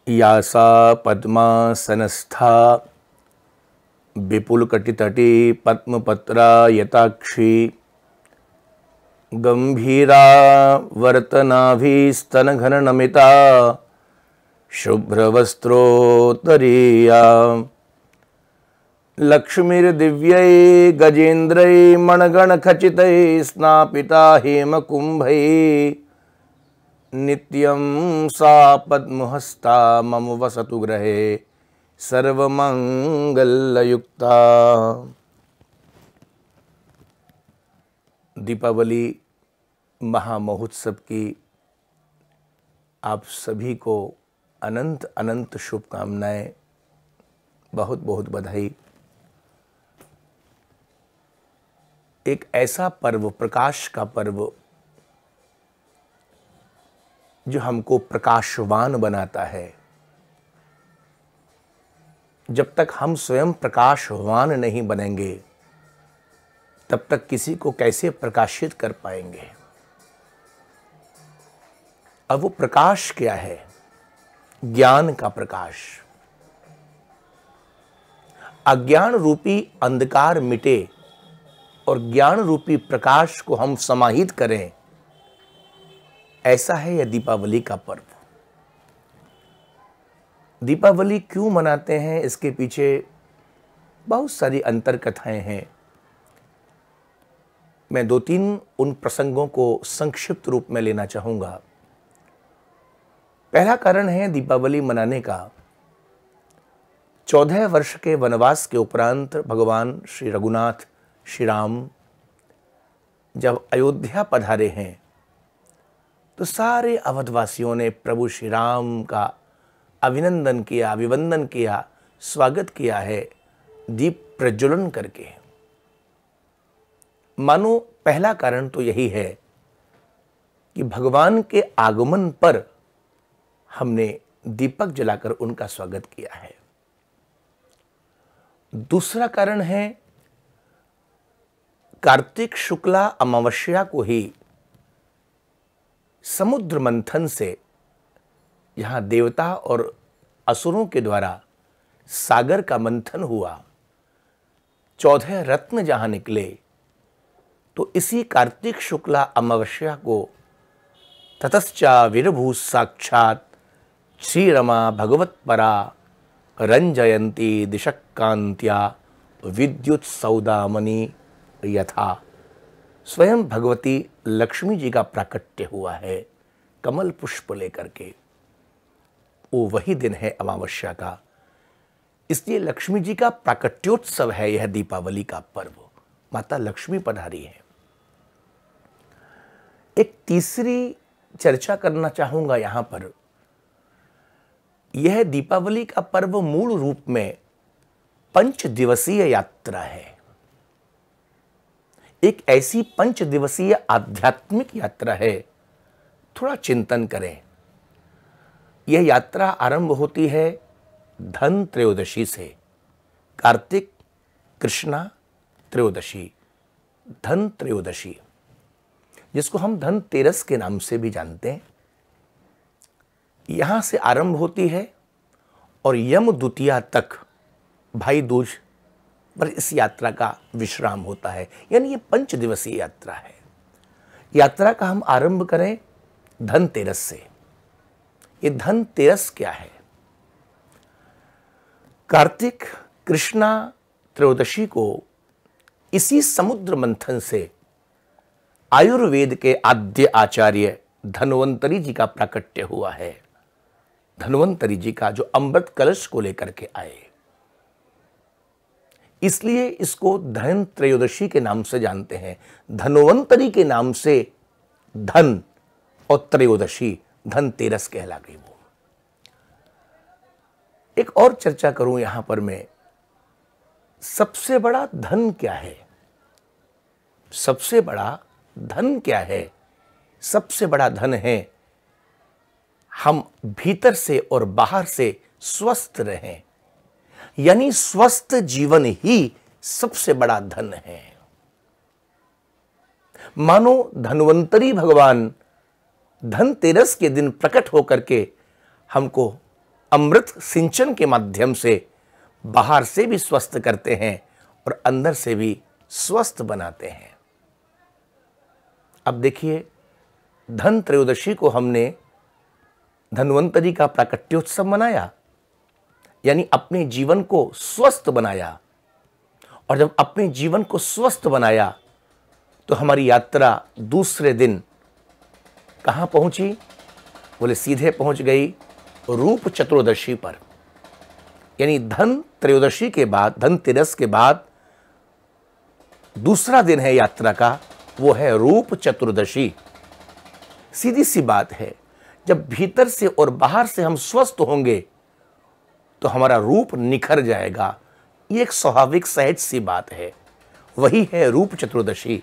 या सा पद्मासनस्था विपुलकटितटी पद्मपत्रा यताक्षी गंभीरा वर्तनाभिस्तनघननमिता शुभ्रवस्त्रोत्तरीया लक्ष्मीर्दिव्यै गजेन्द्रै मणगणखचितै स्नापिता हेमकुम्भै नित्यं सा पद्महस्ता मम वसतु गृहे सर्वमंगलयुक्ता। दीपावली महामहोत्सव की आप सभी को अनंत अनंत शुभकामनाएं, बहुत बहुत बधाई। एक ऐसा पर्व, प्रकाश का पर्व, जो हमको प्रकाशवान बनाता है। जब तक हम स्वयं प्रकाशवान नहीं बनेंगे तब तक किसी को कैसे प्रकाशित कर पाएंगे। अब वो प्रकाश क्या है? ज्ञान का प्रकाश। अज्ञान रूपी अंधकार मिटे और ज्ञान रूपी प्रकाश को हम समाहित करें, ऐसा है यह दीपावली का पर्व। दीपावली क्यों मनाते हैं, इसके पीछे बहुत सारी अंतर कथाएं हैं। मैं 2-3 उन प्रसंगों को संक्षिप्त रूप में लेना चाहूंगा। पहला कारण है दीपावली मनाने का, 14 वर्ष के वनवास के उपरांत भगवान श्री रघुनाथ श्री राम जब अयोध्या पधारे हैं तो सारे अवधवासियों ने प्रभु श्री राम का अभिनंदन किया, अभिवंदन किया, स्वागत किया है दीप प्रज्वलन करके। मानो पहला कारण तो यही है कि भगवान के आगमन पर हमने दीपक जलाकर उनका स्वागत किया है। दूसरा कारण है कार्तिक शुक्ला अमावस्या को ही समुद्र मंथन से, यहां देवता और असुरों के द्वारा सागर का मंथन हुआ, 14 रत्न जहां निकले, तो इसी कार्तिक शुक्ला अमावस्या को ततश्चा विरभू साक्षात श्री रमा भगवत परा रंजयंती दिशक कांत्या विद्युत सौदामणि यथा। स्वयं भगवती लक्ष्मी जी का प्राकट्य हुआ है कमल पुष्प लेकर के। वो वही दिन है अमावस्या का, इसलिए लक्ष्मी जी का प्राकट्योत्सव है यह दीपावली का पर्व। माता लक्ष्मी पधारी है। एक तीसरी चर्चा करना चाहूंगा यहां पर। यह दीपावली का पर्व मूल रूप में 5 दिवसीय यात्रा है। एक ऐसी 5 दिवसीय आध्यात्मिक यात्रा है। थोड़ा चिंतन करें। यह यात्रा आरंभ होती है धन त्रयोदशी से। कार्तिक कृष्णा त्रयोदशी, धन त्रयोदशी, जिसको हम धनतेरस के नाम से भी जानते हैं, यहां से आरंभ होती है और यम द्वितीया तक भाई दूज पर इस यात्रा का विश्राम होता है। यानी ये 5 दिवसीय यात्रा है। यात्रा का हम आरंभ करें धनतेरस से। ये धनतेरस क्या है? कार्तिक कृष्णा त्रयोदशी को इसी समुद्र मंथन से आयुर्वेद के आद्य आचार्य धन्वंतरी जी का प्राकट्य हुआ है। धन्वंतरी जी का जो अमृत कलश को लेकर के आए, इसलिए इसको धन त्रयोदशी के नाम से जानते हैं। धन्वंतरी के नाम से धन और त्रयोदशी धनतेरस कहला गई। वो एक और चर्चा करूं यहां पर मैं। सबसे बड़ा धन क्या है? सबसे बड़ा धन क्या है? सबसे बड़ा धन है हम भीतर से और बाहर से स्वस्थ रहें। यानी स्वस्थ जीवन ही सबसे बड़ा धन है। मानो धन्वंतरी भगवान धनतेरस के दिन प्रकट होकर के हमको अमृत सिंचन के माध्यम से बाहर से भी स्वस्थ करते हैं और अंदर से भी स्वस्थ बनाते हैं। अब देखिए, धन त्रयोदशी को हमने धन्वंतरि का प्राकट्योत्सव मनाया, यानी अपने जीवन को स्वस्थ बनाया। और जब अपने जीवन को स्वस्थ बनाया तो हमारी यात्रा दूसरे दिन कहाँ पहुंची? बोले सीधे पहुंच गई रूप चतुर्दशी पर। यानी धन त्रयोदशी के बाद, धनतेरस के बाद दूसरा दिन है यात्रा का, वो है रूप चतुर्दशी। सीधी सी बात है, जब भीतर से और बाहर से हम स्वस्थ होंगे तो हमारा रूप निखर जाएगा। ये एक स्वाभाविक सहज सी बात है। वही है रूप चतुर्दशी।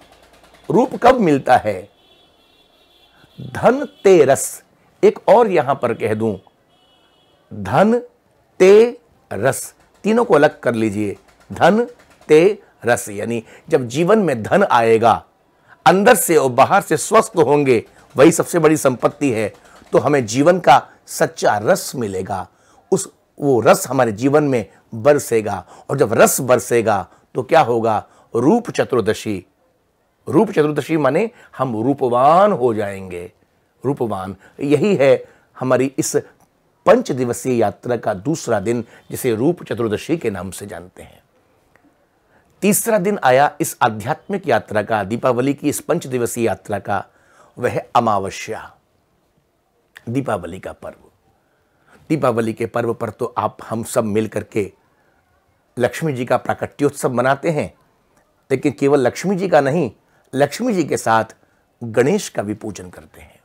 रूप कब मिलता है? धन ते रस। एक और यहां पर कह दूं, धन ते रस, तीनों को अलग कर लीजिए। धन ते रस, यानी जब जीवन में धन आएगा, अंदर से और बाहर से स्वस्थ होंगे, वही सबसे बड़ी संपत्ति है, तो हमें जीवन का सच्चा रस मिलेगा। वो रस हमारे जीवन में बरसेगा, और जब रस बरसेगा तो क्या होगा? रूप चतुर्दशी। रूप चतुर्दशी माने हम रूपवान हो जाएंगे। रूपवान, यही है हमारी इस 5 दिवसीय यात्रा का दूसरा दिन, जिसे रूप चतुर्दशी के नाम से जानते हैं। तीसरा दिन आया इस आध्यात्मिक यात्रा का, दीपावली की इस 5 दिवसीय यात्रा का, वह है अमावस्या, दीपावली का पर्व। दीपावली के पर्व पर तो हम सब मिल करके लक्ष्मी जी का प्राकट्योत्सव मनाते हैं, लेकिन केवल लक्ष्मी जी का नहीं, लक्ष्मी जी के साथ गणेश का भी पूजन करते हैं।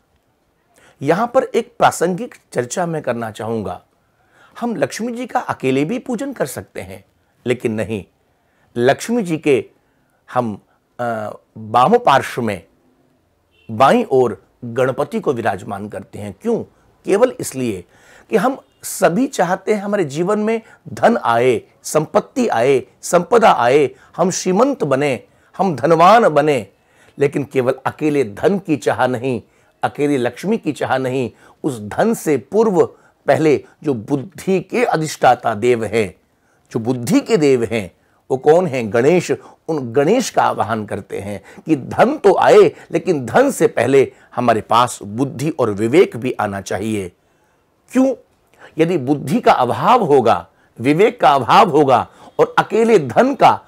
यहां पर एक प्रासंगिक चर्चा मैं करना चाहूंगा। हम लक्ष्मी जी का अकेले भी पूजन कर सकते हैं, लेकिन नहीं, लक्ष्मी जी के हम वाम पार्श्व में बाईं ओर गणपति को विराजमान करते हैं। क्यों? केवल इसलिए कि हम सभी चाहते हैं हमारे जीवन में धन आए, संपत्ति आए, संपदा आए, हम श्रीमंत बने, हम धनवान बने, लेकिन केवल अकेले धन की चाह नहीं, अकेले लक्ष्मी की चाह नहीं, उस धन से पूर्व पहले जो बुद्धि के अधिष्ठाता देव हैं, जो बुद्धि के देव हैं, वो कौन है? गणेश। उन गणेश का आवाहन करते हैं कि धन तो आए, लेकिन धन से पहले हमारे पास बुद्धि और विवेक भी आना चाहिए। क्यों? यदि बुद्धि का अभाव होगा, विवेक का अभाव होगा और अकेले धन का,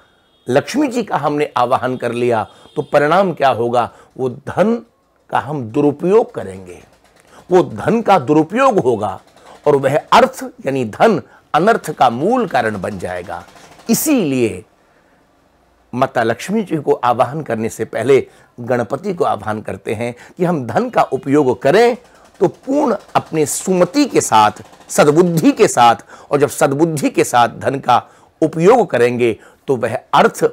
लक्ष्मी जी का हमने आवाहन कर लिया, तो परिणाम क्या होगा? वो धन का हम दुरुपयोग करेंगे, वो धन का दुरुपयोग होगा और वह अर्थ यानी धन अनर्थ का मूल कारण बन जाएगा। इसीलिए माता लक्ष्मी जी को आवाहन करने से पहले गणपति को आवाहन करते हैं कि हम धन का उपयोग करें तो पूर्ण अपने सुमति के साथ, सद्बुद्धि के साथ, और जब सद्बुद्धि के साथ धन का उपयोग करेंगे तो वह अर्थ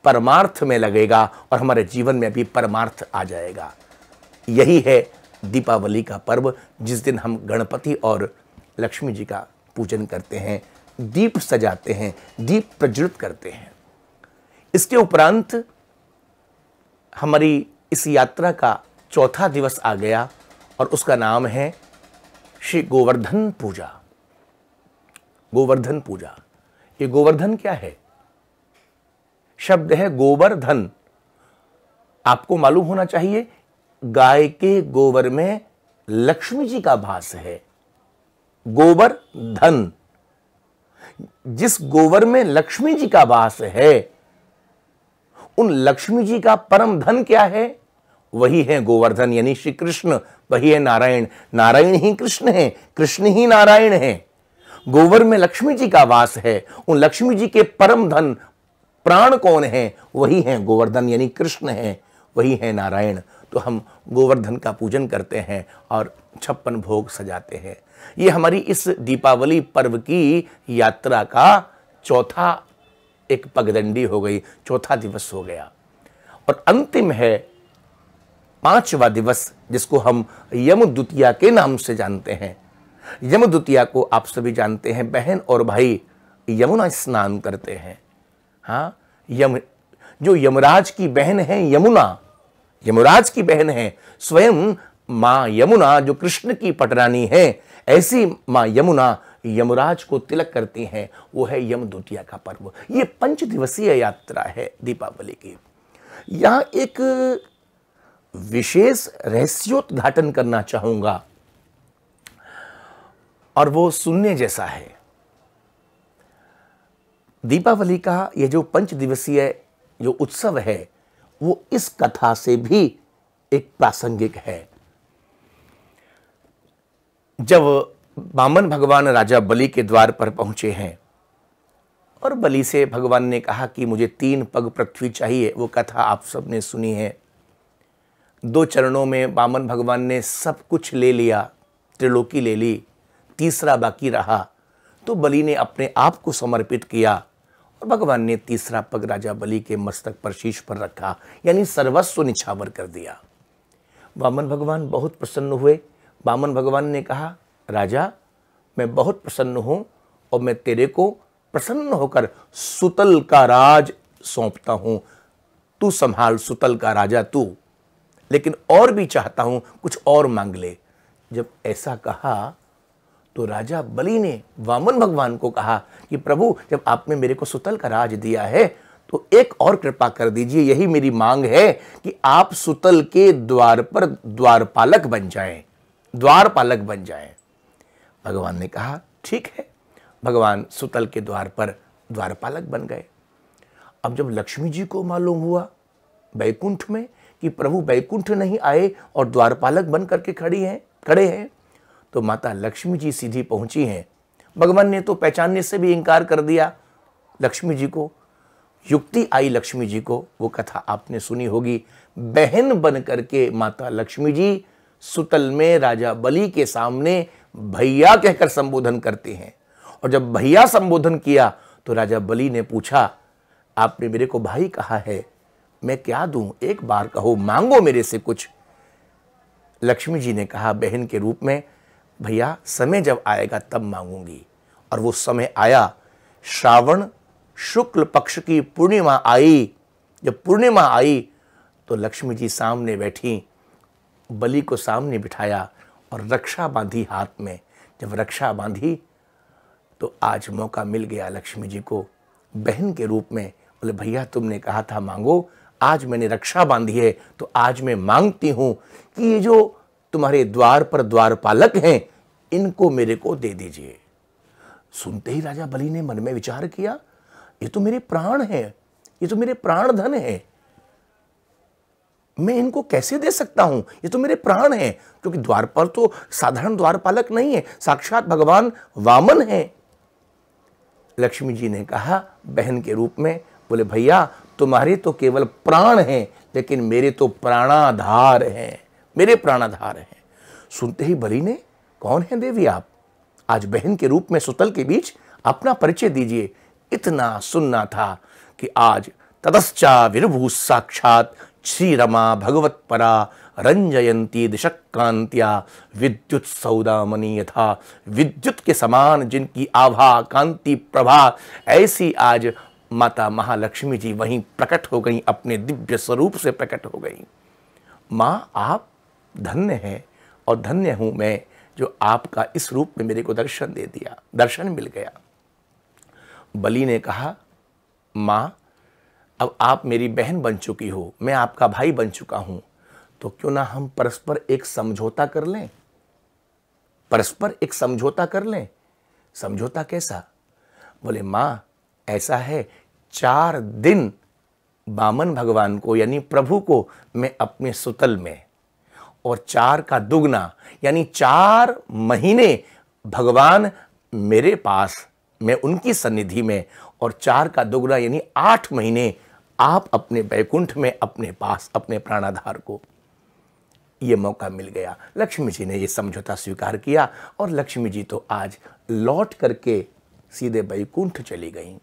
परमार्थ में लगेगा और हमारे जीवन में भी परमार्थ आ जाएगा। यही है दीपावली का पर्व, जिस दिन हम गणपति और लक्ष्मी जी का पूजन करते हैं, दीप सजाते हैं, दीप प्रज्वलित करते हैं। इसके उपरांत हमारी इस यात्रा का चौथा दिवस आ गया और उसका नाम है श्री गोवर्धन पूजा। गोवर्धन पूजा, ये गोवर्धन क्या है? शब्द है गोवर्धन। आपको मालूम होना चाहिए, गाय के गोबर में लक्ष्मी जी का वास है। गोवर्धन, जिस गोबर में लक्ष्मी जी का वास है, उन लक्ष्मी जी का परम धन क्या है? वही है गोवर्धन, यानी श्री कृष्ण, वही है नारायण। नारायण ही कृष्ण है, कृष्ण ही नारायण है। गोबर में लक्ष्मी जी का वास है, उन लक्ष्मी जी के परम धन प्राण कौन है? वही है गोवर्धन, यानी कृष्ण है, वही है नारायण। तो हम गोवर्धन का पूजन करते हैं और 56 भोग सजाते हैं। ये हमारी इस दीपावली पर्व की यात्रा का चौथा एक पगडंडी हो गई, चौथा दिवस हो गया। और अंतिम है 5वां दिवस, जिसको हम यम द्वितीया के नाम से जानते हैं। यम द्वितीया को आप सभी जानते हैं, बहन और भाई यमुना स्नान करते हैं। हाँ, जो यमराज की बहन है यमुना, यमराज की बहन है, स्वयं मां यमुना जो कृष्ण की पटरानी है, ऐसी माँ यमुना यमराज को तिलक करती हैं, वो है यम द्वितीया का पर्व। ये 5 दिवसीय यात्रा है दीपावली की। यहां एक विशेष रहस्योद्घाटन करना चाहूंगा और वो सुनने जैसा है। दीपावली का ये जो 5 दिवसीय जो उत्सव है वो इस कथा से भी एक प्रासंगिक है। जब वामन भगवान राजा बलि के द्वार पर पहुंचे हैं और बलि से भगवान ने कहा कि मुझे 3 पग पृथ्वी चाहिए, वो कथा आप सबने सुनी है। 2 चरणों में वामन भगवान ने सब कुछ ले लिया, त्रिलोकी ले ली, तीसरा बाकी रहा, तो बलि ने अपने आप को समर्पित किया और भगवान ने तीसरा पग राजा बलि के मस्तक पर, शीश पर रखा, यानी सर्वस्व निछावर कर दिया। वामन भगवान बहुत प्रसन्न हुए। वामन भगवान ने कहा, राजा मैं बहुत प्रसन्न हूं और मैं तेरे को प्रसन्न होकर सुतल का राज सौंपता हूं, तू संभाल सुतल का राजा तू, लेकिन और भी चाहता हूं, कुछ और मांग ले। जब ऐसा कहा तो राजा बलि ने वामन भगवान को कहा कि प्रभु, जब आपने मेरे को सुतल का राज दिया है तो एक और कृपा कर दीजिए, यही मेरी मांग है कि आप सुतल के द्वार पर द्वारपालक बन जाएं, द्वारपालक बन जाएं। भगवान ने कहा ठीक है। भगवान सुतल के द्वार पर द्वारपालक बन गए। अब जब लक्ष्मी जी को मालूम हुआ बैकुंठ में कि प्रभु बैकुंठ नहीं आए और द्वारपालक बन करके खड़े हैं, तो माता लक्ष्मी जी सीधी पहुंची हैं। भगवान ने तो पहचानने से भी इंकार कर दिया लक्ष्मी जी को। युक्ति आई लक्ष्मी जी को, वो कथा आपने सुनी होगी। बहन बन करके माता लक्ष्मी जी सुतल में राजा बलि के सामने भैया कहकर संबोधन करते हैं। और जब भैया संबोधन किया तो राजा बलि ने पूछा, आपने मेरे को भाई कहा है, मैं क्या दूं, एक बार कहो, मांगो मेरे से कुछ। लक्ष्मी जी ने कहा बहन के रूप में, भैया समय जब आएगा तब मांगूंगी। और वो समय आया। श्रावण शुक्ल पक्ष की पूर्णिमा आई। जब पूर्णिमा आई तो लक्ष्मी जी सामने बैठी, बलि को सामने बिठाया और रक्षा बांधी हाथ में। जब रक्षा बांधी तो आज मौका मिल गया लक्ष्मी जी को बहन के रूप में। बोले भैया तुमने कहा था मांगो, आज मैंने रक्षा बांधी है तो आज मैं मांगती हूं कि ये जो तुम्हारे द्वार पर द्वारपालक हैं इनको मेरे को दे दीजिए। सुनते ही राजा बलि ने मन में विचार किया, ये तो मेरे प्राण हैं, ये तो मेरे प्राण धन है, मैं इनको कैसे दे सकता हूं, ये तो मेरे प्राण हैं। क्योंकि द्वार पर तो साधारण द्वारपालक नहीं है, साक्षात भगवान वामन है। लक्ष्मी जी ने कहा बहन के रूप में, बोले भैया तुम्हारे तो केवल प्राण हैं, लेकिन मेरे तो प्राणाधार हैं, मेरे प्राणाधार हैं। सुनते ही बलि ने, कौन है देवी आप, आज बहन के रूप में सुतल के बीच अपना परिचय दीजिए। इतना सुनना था कि आज ततश्चा विर्भू साक्षात श्री रमा भगवत परा रंजयंती दिशक्रांत्या विद्युत सौदामणि यथा। विद्युत के समान जिनकी आभा कांति प्रभा, ऐसी आज माता महालक्ष्मी जी वहीं प्रकट हो गई, अपने दिव्य स्वरूप से प्रकट हो गई। माँ आप धन्य हैं और धन्य हूं मैं जो आपका इस रूप में मेरे को दर्शन दे दिया, दर्शन मिल गया। बलि ने कहा माँ अब आप मेरी बहन बन चुकी हो, मैं आपका भाई बन चुका हूं, तो क्यों ना हम परस्पर एक समझौता कर लें, परस्पर एक समझौता कर लें। समझौता कैसा? बोले माँ ऐसा है, 4 दिन वामन भगवान को यानी प्रभु को मैं अपने सुतल में, और 4 का दुगना यानी 4 महीने भगवान मेरे पास, मैं उनकी सन्निधि में, और 4 का दुगना यानी 8 महीने आप अपने बैकुंठ में अपने पास, अपने प्राणाधार को। ये मौका मिल गया। लक्ष्मी जी ने ये समझौता स्वीकार किया और लक्ष्मी जी तो आज लौट करके सीधे बैकुंठ चली गई।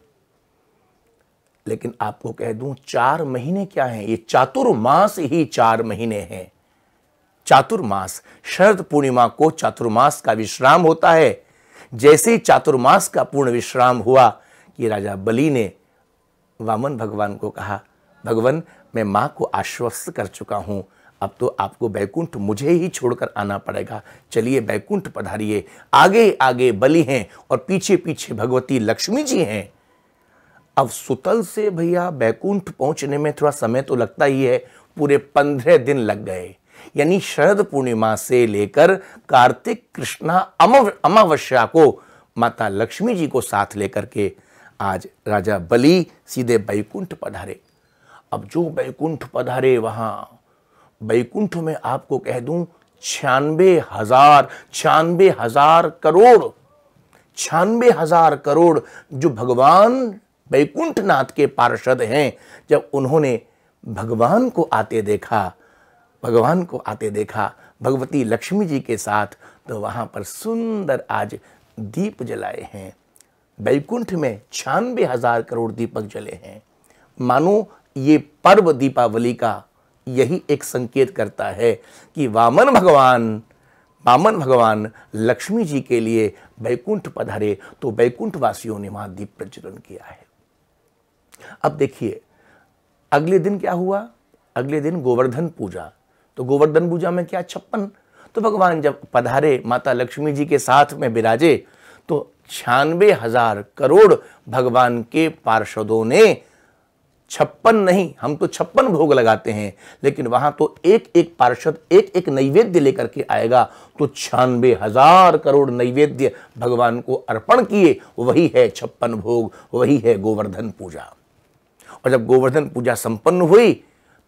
लेकिन आपको कह दूं 4 महीने क्या हैं, ये चातुर्मास ही 4 महीने हैं। चातुर्मास, शरद पूर्णिमा को चातुर्मास का विश्राम होता है। जैसे ही चातुर्मास का पूर्ण विश्राम हुआ कि राजा बलि ने वामन भगवान को कहा, भगवान मैं मां को आश्वस्त कर चुका हूं, अब तो आपको बैकुंठ मुझे ही छोड़कर आना पड़ेगा, चलिए बैकुंठ पधारिए। आगे आगे बलि हैं और पीछे पीछे भगवती लक्ष्मी जी हैं। अब सुतल से भैया बैकुंठ पहुंचने में थोड़ा समय तो लगता ही है, पूरे 15 दिन लग गए। यानी शरद पूर्णिमा से लेकर कार्तिक कृष्णा अमावस्या को माता लक्ष्मी जी को साथ लेकर के आज राजा बलि सीधे बैकुंठ पधारे। अब जो बैकुंठ पधारे, वहां बैकुंठ में आपको कह दूं 96,000 करोड़ जो भगवान बैकुंठनाथ के पार्षद हैं, जब उन्होंने भगवान को आते देखा भगवती लक्ष्मी जी के साथ, तो वहां पर सुंदर आज दीप जलाए हैं। बैकुंठ में 96,000 करोड़ दीपक जले हैं। मानो ये पर्व दीपावली का यही एक संकेत करता है कि वामन भगवान लक्ष्मी जी के लिए बैकुंठ पधारे, तो बैकुंठ वासियों ने वहां दीप प्रज्वलन किया है। अब देखिए अगले दिन क्या हुआ, अगले दिन गोवर्धन पूजा। तो गोवर्धन पूजा में क्या 56, तो भगवान जब पधारे माता लक्ष्मी जी के साथ में विराजे, तो 96,000 करोड़ भगवान के पार्षदों ने 56 नहीं, हम तो 56 भोग लगाते हैं, लेकिन वहां तो एक एक पार्षद एक एक नैवेद्य लेकर के आएगा, तो 96,000 करोड़ नैवेद्य भगवान को अर्पण किए। वही है 56 भोग, वही है गोवर्धन पूजा। और जब गोवर्धन पूजा संपन्न हुई,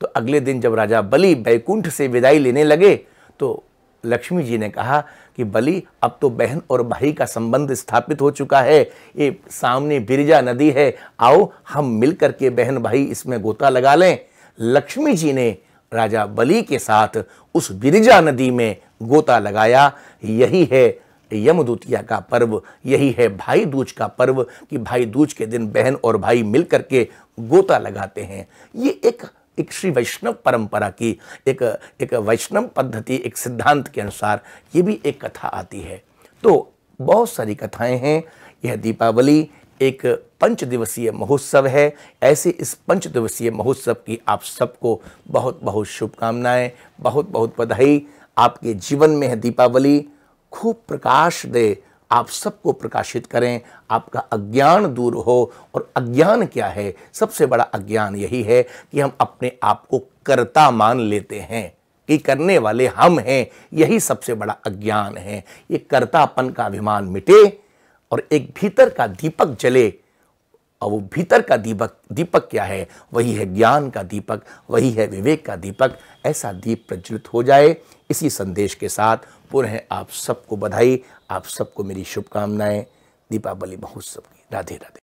तो अगले दिन जब राजा बलि बैकुंठ से विदाई लेने लगे, तो लक्ष्मी जी ने कहा कि बलि, अब तो बहन और भाई का संबंध स्थापित हो चुका है, ये सामने बिरजा नदी है, आओ हम मिलकर के बहन भाई इसमें गोता लगा लें। लक्ष्मी जी ने राजा बलि के साथ उस बिरजा नदी में गोता लगाया। यही है यमदूतिया का पर्व, यही है भाई दूज का पर्व, कि भाई दूज के दिन बहन और भाई मिलकर के गोता लगाते हैं। ये एक श्री वैष्णव परंपरा की एक वैष्णव पद्धति, एक सिद्धांत के अनुसार ये भी एक कथा आती है। तो बहुत सारी कथाएं हैं। यह दीपावली एक 5 दिवसीय महोत्सव है। ऐसे इस 5 दिवसीय महोत्सव की आप सबको बहुत बहुत शुभकामनाएं, बहुत बहुत बधाई। आपके जीवन में है दीपावली खूब प्रकाश दे, आप सबको प्रकाशित करें, आपका अज्ञान दूर हो। और अज्ञान क्या है? सबसे बड़ा अज्ञान यही है कि हम अपने आप को कर्ता मान लेते हैं, कि करने वाले हम हैं। यही सबसे बड़ा अज्ञान है। ये कर्तापन का अभिमान मिटे और एक भीतर का दीपक जले। और वो भीतर का दीपक क्या है? वही है ज्ञान का दीपक, वही है विवेक का दीपक। ऐसा दीप प्रज्वलित हो जाए। इसी संदेश के साथ पुनः आप सबको बधाई, आप सबको मेरी शुभकामनाएं दीपावली महोत्सव की। राधे राधे।